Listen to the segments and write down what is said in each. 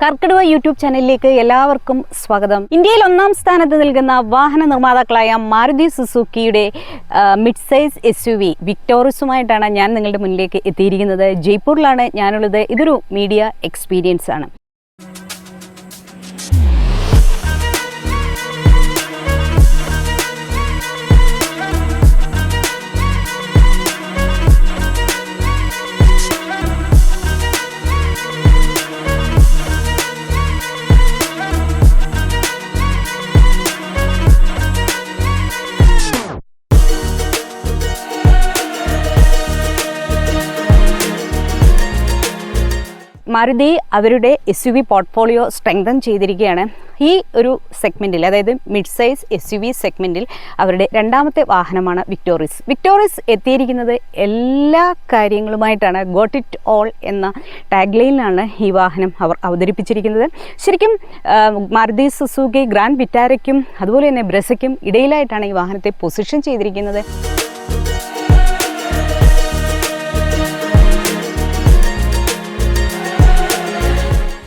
കർക്കിടക YouTube ചാനലിലേക്ക് എല്ലാവർക്കും സ്വാഗതം. ഇന്ത്യയിൽ ഒന്നാം സ്ഥാനത്ത് നിൽക്കുന്ന വാഹന നിർമ്മാതാക്കളായ മാരുതി സുസുക്കിയുടെ മിഡ് സൈസ് SUV വിക്ടോറിസുമായിട്ടാണ് ഞാൻ നിങ്ങളുടെ മുന്നിലേക്ക് എത്തിയിരിക്കുന്നത്. ജയ്പൂരിലാണ് ഞാനുള്ളത്. ഇതൊരു മീഡിയ എക്സ്പീരിയൻസ് ആണ്. മാരുതി അവരുടെ SUV പോർട്ട്ഫോളിയോ സ്ട്രെങ്തൻ ചെയ്തിരിക്കുകയാണ്. ഈ ഒരു സെഗ്മെൻറ്റിൽ, അതായത് മിഡ് സൈസ് SUV സെഗ്മെൻറ്റിൽ അവരുടെ രണ്ടാമത്തെ വാഹനമാണ് വിക്ടോറിസ്. വിക്ടോറിസ് എത്തിയിരിക്കുന്നത് എല്ലാ കാര്യങ്ങളുമായിട്ടാണ്. ഗോട്ട് ഇറ്റ് ഓൾ എന്ന ടാഗ്ലൈനിലാണ് ഈ വാഹനം അവർ അവതരിപ്പിച്ചിരിക്കുന്നത്. ശരിക്കും മാരുതി സുസുക്കി ഗ്രാൻഡ് വിറ്റാരയ്ക്കും അതുപോലെ തന്നെ ബ്രെസയ്ക്കും ഇടയിലായിട്ടാണ് ഈ വാഹനത്തെ പൊസിഷൻ ചെയ്തിരിക്കുന്നത്.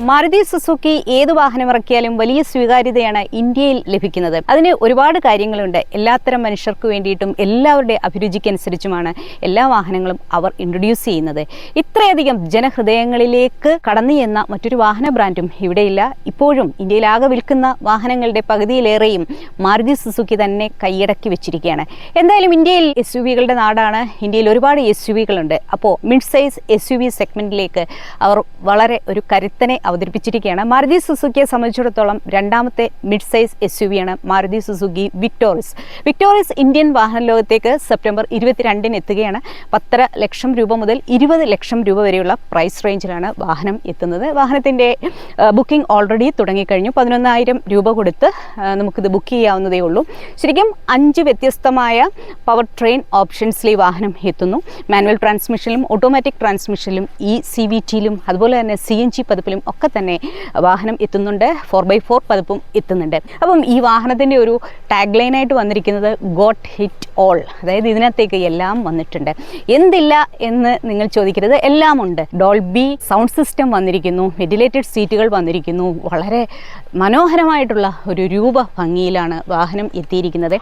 മാരുതി സുസുക്കി ഏത് വാഹനം ഇറക്കിയാലും വലിയ സ്വീകാര്യതയാണ് ഇന്ത്യയിൽ ലഭിക്കുന്നത്. അതിന് ഒരുപാട് കാര്യങ്ങളുണ്ട്. എല്ലാത്തരം മനുഷ്യർക്ക് വേണ്ടിയിട്ടും എല്ലാവരുടെ അഭിരുചിക്കനുസരിച്ചുമാണ് എല്ലാ വാഹനങ്ങളും അവർ ഇൻട്രൊഡ്യൂസ് ചെയ്യുന്നത്. ഇത്രയധികം ജനഹൃദയങ്ങളിലേക്ക് കടന്നു ചെന്ന മറ്റൊരു വാഹന ബ്രാൻഡും ഇവിടെയില്ല. ഇപ്പോഴും ഇന്ത്യയിലാകെ വിൽക്കുന്ന വാഹനങ്ങളുടെ പകുതിയിലേറെയും മാരുതി സുസുക്കി തന്നെ കൈയടക്കി വെച്ചിരിക്കുകയാണ്. എന്തായാലും ഇന്ത്യയിൽ SUVകളുടെ നാടാണ്. ഇന്ത്യയിൽ ഒരുപാട് SUVകളുണ്ട്. അപ്പോൾ മിഡ് സൈസ് SUV സെഗ്മെന്റിലേക്ക് അവർ വളരെ ഒരു കരുത്തനെ അവതരിപ്പിച്ചിരിക്കുകയാണ്. മാരുതി സുസുക്കിയെ സംബന്ധിച്ചിടത്തോളം രണ്ടാമത്തെ മിഡ് സൈസ് SUV ആണ് മാരുതി സുസുക്കി വിക്ടോറിസ്. വിക്ടോറിസ് ഇന്ത്യൻ വാഹന ലോകത്തേക്ക് സെപ്റ്റംബർ 22 എത്തുകയാണ്. 10.5 ലക്ഷം രൂപ മുതൽ 20 ലക്ഷം രൂപ വരെയുള്ള പ്രൈസ് റേഞ്ചിലാണ് വാഹനം എത്തുന്നത്. വാഹനത്തിൻ്റെ ബുക്കിംഗ് ഓൾറെഡി തുടങ്ങിക്കഴിഞ്ഞു. 11,000 രൂപ കൊടുത്ത് നമുക്കിത് ബുക്ക് ചെയ്യാവുന്നതേ ഉള്ളൂ. ശരിക്കും 5 വ്യത്യസ്തമായ പവർ ട്രെയിൻ ഓപ്ഷൻസിൽ ഈ വാഹനം എത്തുന്നു. മാനുവൽ ട്രാൻസ്മിഷനിലും ഓട്ടോമാറ്റിക് ട്രാൻസ്മിഷനിലും CVTയിലും അതുപോലെ തന്നെ CNG പതിപ്പിലും ഒക്കെ തന്നെ വാഹനം എത്തുന്നുണ്ട്. 4x4 പതിപ്പും എത്തുന്നുണ്ട്. അപ്പം ഈ വാഹനത്തിൻ്റെ ഒരു ടാഗ് ലൈനായിട്ട് വന്നിരിക്കുന്നത് ഗോട്ട് ഹിറ്റ് ഓൾ, അതായത് ഇതിനകത്തേക്ക് എല്ലാം വന്നിട്ടുണ്ട്. എന്തില്ല എന്ന് നിങ്ങൾ ചോദിക്കരുത്, എല്ലാം ഉണ്ട്. ഡോൾബി സൗണ്ട് സിസ്റ്റം വന്നിരിക്കുന്നു, വെന്റിലേറ്റഡ് സീറ്റുകൾ വന്നിരിക്കുന്നു. വളരെ മനോഹരമായിട്ടുള്ള ഒരു രൂപ ഭംഗിയിലാണ് വാഹനം എത്തിയിരിക്കുന്നത്.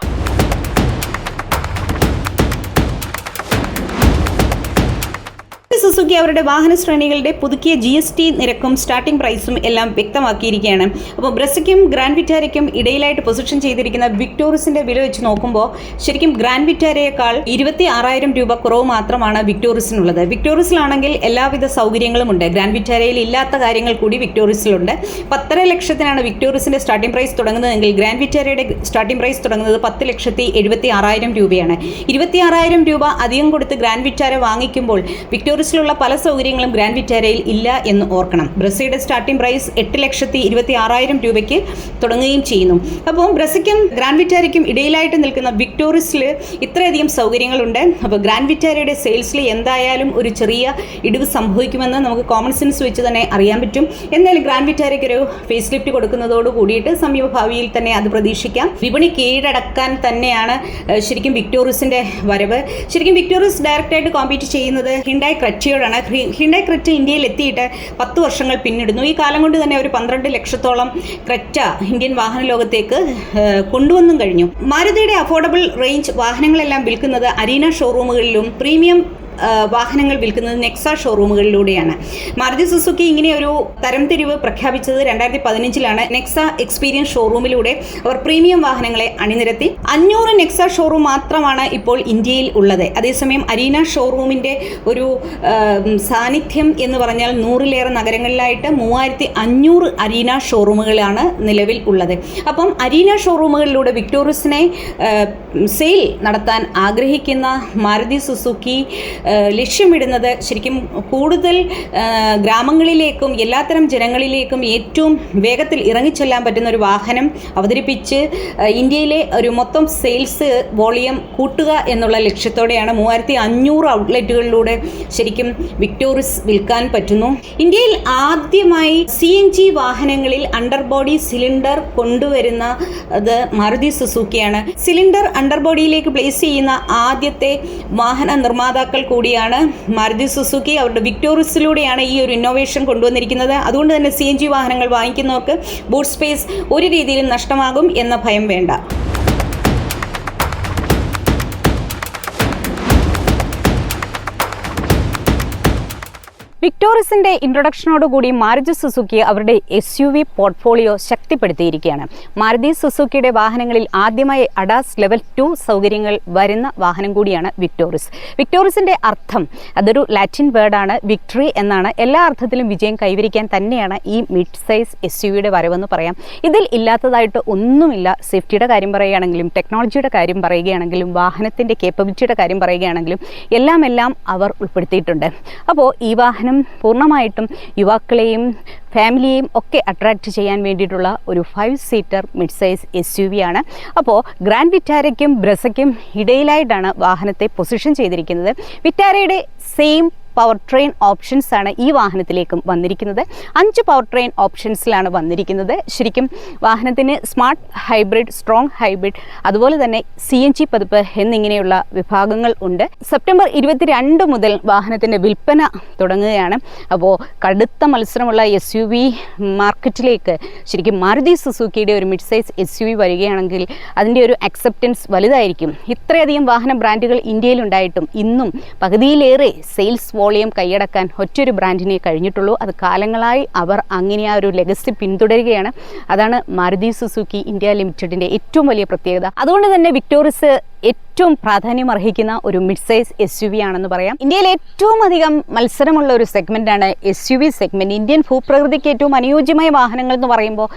സുസുക്കി അവരുടെ വാഹന ശ്രേണികളുടെ പുതുക്കിയ GST നിരക്കും സ്റ്റാർട്ടിംഗ് പ്രൈസും എല്ലാം വ്യക്തമാക്കിയിരിക്കുകയാണ്. അപ്പോൾ ബ്രെസയ്ക്കും ഗ്രാൻഡ് വിറ്റാരയ്ക്കും ഇടയിലായിട്ട് പൊസിഷൻ ചെയ്തിരിക്കുന്ന വിക്ടോറിസിൻ്റെ വില വെച്ച് നോക്കുമ്പോൾ ശരിക്കും ഗ്രാൻഡ് വിറ്റാരയേക്കാൾ 26,000 രൂപ കുറവ് മാത്രമാണ് വിക്ടോറിസിനുള്ളത്. വിക്ടോറിസിലാണെങ്കിൽ എല്ലാവിധ സൗകര്യങ്ങളും ഉണ്ട്. ഗ്രാൻഡ് വിറ്റാരയിൽ ഇല്ലാത്ത കാര്യങ്ങൾ കൂടി വിക്ടോറിസിലുണ്ട്. 10.5 ലക്ഷത്തിനാണ് വിക്ടോറിസിൻ്റെ സ്റ്റാർട്ടിംഗ് പ്രൈസ് തുടങ്ങുന്നതെങ്കിൽ ഗ്രാൻഡ് വിറ്റാരയുടെ സ്റ്റാർട്ടിംഗ് പ്രൈസ് തുടങ്ങുന്നത് 10,76,000 രൂപയാണ്. 26,000 രൂപ അധികം കൊടുത്ത് ഗ്രാൻഡ് വിറ്റാര വാങ്ങിക്കുമ്പോൾ വിക്ടോറിസിലുള്ള പല സൗകര്യങ്ങളും ഗ്രാൻഡ് വിറ്റാരയിൽ ഇല്ല എന്ന് ഓർക്കണം. ബ്രെസയുടെ സ്റ്റാർട്ടിംഗ് പ്രൈസ് 8,26,000 രൂപയ്ക്ക് തുടങ്ങുകയും ചെയ്യുന്നു. അപ്പോൾ ബ്രെസയ്ക്കും ഗ്രാൻഡ് വിറ്റാരയ്ക്കും ഇടയിലായിട്ട് നിൽക്കുന്ന വിക്ടോറിസിൽ ഇത്രയധികം സൗകര്യങ്ങളുണ്ട്. അപ്പോൾ ഗ്രാൻഡ് വിറ്റാരയുടെ സെയിൽസിൽ എന്തായാലും ഒരു ചെറിയ ഇടിവ് സംഭവിക്കുമെന്ന് നമുക്ക് കോമൺ സെൻസ് വെച്ച് തന്നെ അറിയാൻ പറ്റും. എന്നാലും ഗ്രാൻഡ് വിറ്റാരയ്ക്ക് ഒരു ഫേസ് ലിഫ്റ്റ് കൊടുക്കുന്നതോട് കൂടിയിട്ട് സമീപഭാവിയിൽ തന്നെ അത് പ്രതീക്ഷിക്കാം. വിപണി കീഴടക്കാൻ തന്നെയാണ് ശരിക്കും വിക്ടോറിസിൻ്റെ വരവ്. ശരിക്കും വിക്ടോറിസ് ഡയറക്റ്റായിട്ട് കോമ്പീറ്റ് ചെയ്യുന്നത് ഹിണ്ടായി ക്രെറ്റയോടാണ്. ഹിണ്ടായി ക്രെറ്റ ഇന്ത്യയിൽ എത്തിയിട്ട് 10 വർഷങ്ങൾ പിന്നിടുന്നു. ഈ കാലം കൊണ്ട് തന്നെ ഒരു 12 ലക്ഷത്തോളം ക്രെറ്റ ഇന്ത്യൻ വാഹന ലോകത്തേക്ക് കൊണ്ടുവന്നും കഴിഞ്ഞു. മാരുതിയുടെ അഫോർഡബിൾ റേഞ്ച് വാഹനങ്ങളെല്ലാം വിൽക്കുന്നത് അരീന ഷോറൂമുകളിലും പ്രീമിയം വാഹനങ്ങൾ വിൽക്കുന്നത് നെക്സ ഷോറൂമുകളിലൂടെയാണ്. മാരുതി സുസുക്കി ഇങ്ങനെ ഒരു തരംതിരിവ് പ്രഖ്യാപിച്ചത് 2015 നെക്സ എക്സ്പീരിയൻസ് ഷോറൂമിലൂടെ അവർ പ്രീമിയം വാഹനങ്ങളെ അണിനിരത്തി. 500 നെക്സ ഷോറൂം മാത്രമാണ് ഇപ്പോൾ ഇന്ത്യയിൽ ഉള്ളത്. അതേസമയം അരീന ഷോറൂമിൻ്റെ ഒരു സാന്നിധ്യം എന്ന് പറഞ്ഞാൽ 100-ലേറെ നഗരങ്ങളിലായിട്ട് 3,500 അരീന ഷോറൂമുകളാണ് നിലവിൽ ഉള്ളത്. അപ്പം അരീന ഷോറൂമുകളിലൂടെ വിക്ടോറിസിനെ സെയിൽ നടത്താൻ ആഗ്രഹിക്കുന്ന മാരുതി സുസുക്കി ലക്ഷ്യമിടുന്നത് ശരിക്കും കൂടുതൽ ഗ്രാമങ്ങളിലേക്കും എല്ലാത്തരം ജനങ്ങളിലേക്കും ഏറ്റവും വേഗത്തിൽ ഇറങ്ങിച്ചെല്ലാൻ പറ്റുന്ന ഒരു വാഹനം അവതരിപ്പിച്ച് ഇന്ത്യയിലെ ഒരു മൊത്തം സെയിൽസ് വോളിയം കൂട്ടുക എന്നുള്ള ലക്ഷ്യത്തോടെയാണ് 3,500 ഔട്ട്ലെറ്റുകളിലൂടെ ശരിക്കും വിക്ടോറിസ് വിൽക്കാൻ പറ്റുന്നു. ഇന്ത്യയിൽ ആദ്യമായി CNG വാഹനങ്ങളിൽ അണ്ടർബോഡി സിലിണ്ടർ കൊണ്ടുവരുന്നത് മാരുതി സുസുക്കിയാണ്. സിലിണ്ടർ അണ്ടർബോഡിയിലേക്ക് പ്ലേസ് ചെയ്യുന്ന ആദ്യത്തെ വാഹന നിർമ്മാതാക്കൾ കൂടിയാണ് മാരുതി സുസുക്കി അവരുടെ വിക്ടോറിയസിലൂടെയാണ് ഈ ഒരു ഇന്നോവേഷൻ കൊണ്ടുവന്നിരിക്കുന്നത്. അതുകൊണ്ട് തന്നെ CNG വാഹനങ്ങൾ വാങ്ങിക്കുന്നവർക്ക് ബൂട്ട് സ്പേസ് ഒരു രീതിയിലും നഷ്ടമാകും എന്ന ഭയം വേണ്ട. വിക്ടോറിയസിൻ്റെ ഇൻട്രൊഡക്ഷനോടുകൂടി മാരുതി സുസുക്കി അവരുടെ SUV പോർട്ട്ഫോളിയോ ശക്തിപ്പെടുത്തിയിരിക്കുകയാണ്. മാരുതി സുസുക്കിയുടെ വാഹനങ്ങളിൽ ആദ്യമായി അഡാസ് ലെവൽ 2 സൗകര്യങ്ങൾ വരുന്ന വാഹനം കൂടിയാണ് വിക്ടോറിയസ്. വിക്ടോറിയസിൻ്റെ അർത്ഥം അതൊരു ലാറ്റിൻ വേർഡാണ്, വിക്ടറി എന്നാണ്. എല്ലാ അർത്ഥത്തിലും വിജയം കൈവരിക്കാൻ തന്നെയാണ് ഈ മിഡ് സൈസ് SUVയുടെ വരവെന്ന് പറയാം. ഇതിൽ ഇല്ലാത്തതായിട്ട് ഒന്നുമില്ല. സേഫ്റ്റിയുടെ കാര്യം പറയുകയാണെങ്കിലും, ടെക്നോളജിയുടെ കാര്യം പറയുകയാണെങ്കിലും, വാഹനത്തിൻ്റെ കേപ്പബിലിറ്റിയുടെ കാര്യം പറയുകയാണെങ്കിലും എല്ലാം അവർ ഉൾപ്പെടുത്തിയിട്ടുണ്ട്. അപ്പോൾ ഈ വാഹനം പൂർണ്ണമായിട്ടും യുവാക്കളെയും ഫാമിലിയെയും ഒക്കെ അട്രാക്റ്റ് ചെയ്യാൻ വേണ്ടിയിട്ടുള്ള ഒരു 5 സീറ്റർ മിഡ് സൈസ് SUV ആണ്. അപ്പോൾ ഗ്രാൻഡ് വിറ്റാരയ്ക്കും ബ്രസയ്ക്കും ഇടയിലായിട്ടാണ് വാഹനത്തെ പൊസിഷൻ ചെയ്തിരിക്കുന്നത്. വിറ്റാരയുടെ സെയിം പവർ ട്രെയിൻ ഓപ്ഷൻസ് ആണ് ഈ വാഹനത്തിലേക്കും വന്നിരിക്കുന്നത്. 5 പവർ ട്രെയിൻ ഓപ്ഷൻസിലാണ് വന്നിരിക്കുന്നത്. ശരിക്കും വാഹനത്തിന് സ്മാർട്ട് ഹൈബ്രിഡ്, സ്ട്രോങ് ഹൈബ്രിഡ്, അതുപോലെ തന്നെ CNG പതിപ്പ് എന്നിങ്ങനെയുള്ള വിഭാഗങ്ങൾ ഉണ്ട്. സെപ്റ്റംബർ 22 മുതൽ വാഹനത്തിൻ്റെ വിൽപ്പന തുടങ്ങുകയാണ്. അപ്പോൾ കടുത്ത മത്സരമുള്ള SUV മാർക്കറ്റിലേക്ക് ശരിക്കും മാരുതി സുസുക്കിയുടെ ഒരു മിഡ് സൈസ് SUV വരികയാണെങ്കിൽ അതിൻ്റെ ഒരു അക്സെപ്റ്റൻസ് വലുതായിരിക്കും. ഇത്രയധികം വാഹന ബ്രാൻഡുകൾ ഇന്ത്യയിലുണ്ടായിട്ടും ഇന്നും പകുതിയിലേറെ സെയിൽസ് വോളിയം കൈയടക്കാൻ ഒറ്റൊരു ബ്രാൻഡിനെ കഴിഞ്ഞിട്ടുള്ളൂ. അത് കാലങ്ങളായി അവർ അങ്ങനെ ആ ഒരു ലെഗസി പിന്തുടരുകയാണ്. അതാണ് മാരുതി സുസുക്കി ഇന്ത്യ ലിമിറ്റഡിൻ്റെ ഏറ്റവും വലിയ പ്രത്യേകത. അതുകൊണ്ട് തന്നെ വിക്ടോറിയസ് ഏറ്റവും പ്രാധാന്യം അർഹിക്കുന്ന ഒരു മിഡ് സൈസ് SUV ആണെന്ന് പറയാം. ഇന്ത്യയിൽ ഏറ്റവും അധികം മത്സരമുള്ള ഒരു സെഗ്മെൻറ്റാണ് SUV സെഗ്മെൻറ്റ്. ഇന്ത്യൻ ഭൂപ്രകൃതിക്ക് ഏറ്റവും അനുയോജ്യമായ വാഹനങ്ങൾ എന്ന് പറയുമ്പോൾ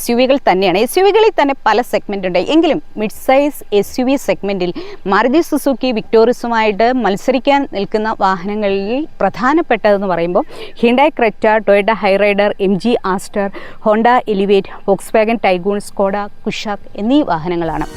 SUVകൾ തന്നെയാണ്. SUVകളിൽ തന്നെ പല സെഗ്മെൻ്റ് ഉണ്ട്. എങ്കിലും മിഡ് സൈസ് SUV സെഗ്മെൻറ്റിൽ മാരുതി സുസുക്കി വിക്ടോറിയസുമായിട്ട് മത്സരിക്കാൻ നിൽക്കുന്ന വാഹനങ്ങളിൽ പ്രധാനപ്പെട്ടതെന്ന് പറയുമ്പോൾ Hyundai Creta, Toyota Hyryder, MG Astor, Honda Elevate, Volkswagen Taigun, Skoda Kushaq എന്നീ വാഹനങ്ങളാണ്.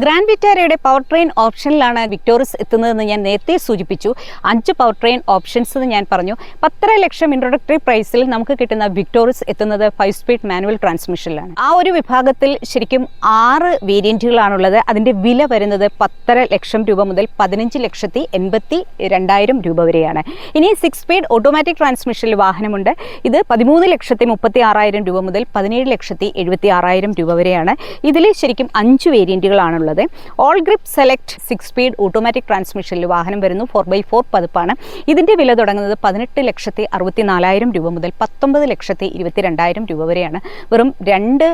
ഗ്രാൻഡ് വിറ്റാരയുടെ പവർ ട്രെയിൻ ഓപ്ഷനിലാണ് വിക്ടോറിയസ് എത്തുന്നതെന്ന് ഞാൻ നേരത്തെ സൂചിപ്പിച്ചു. 5 പവർ ട്രെയിൻ ഓപ്ഷൻസ് എന്ന് ഞാൻ പറഞ്ഞു. 10.5 ലക്ഷം ഇൻട്രൊഡക്ടറി പ്രൈസിൽ നമുക്ക് കിട്ടുന്ന വിക്ടോറിയസ് എത്തുന്നത് 5 സ്പീഡ് മാനുവൽ ട്രാൻസ്മിഷനിലാണ്. ആ ഒരു വിഭാഗത്തിൽ ശരിക്കും 6 വേരിയൻറ്റുകളാണുള്ളത്. അതിൻ്റെ വില വരുന്നത് 10.5 ലക്ഷം രൂപ മുതൽ 15,82,000 രൂപ വരെയാണ്. ഇനി 6 സ്പീഡ് ഓട്ടോമാറ്റിക് ട്രാൻസ്മിഷനിൽ വാഹനമുണ്ട്. ഇത് 13,36,000 രൂപ മുതൽ 17,76,000 രൂപ വരെയാണ്. ഇതിൽ ശരിക്കും 5 വേരിയൻറ്റുകളാണുള്ളത്. All grip select 6 speed automatic ട്രാൻസ്മിഷനിൽ വാഹനം വരുന്നു. 4x4 പതിപ്പാണ്. ഇതിൻ്റെ വില തുടങ്ങുന്നത് 18,64,000 രൂപ മുതൽ 19,22,000 രൂപ വരെയാണ്. വെറും 2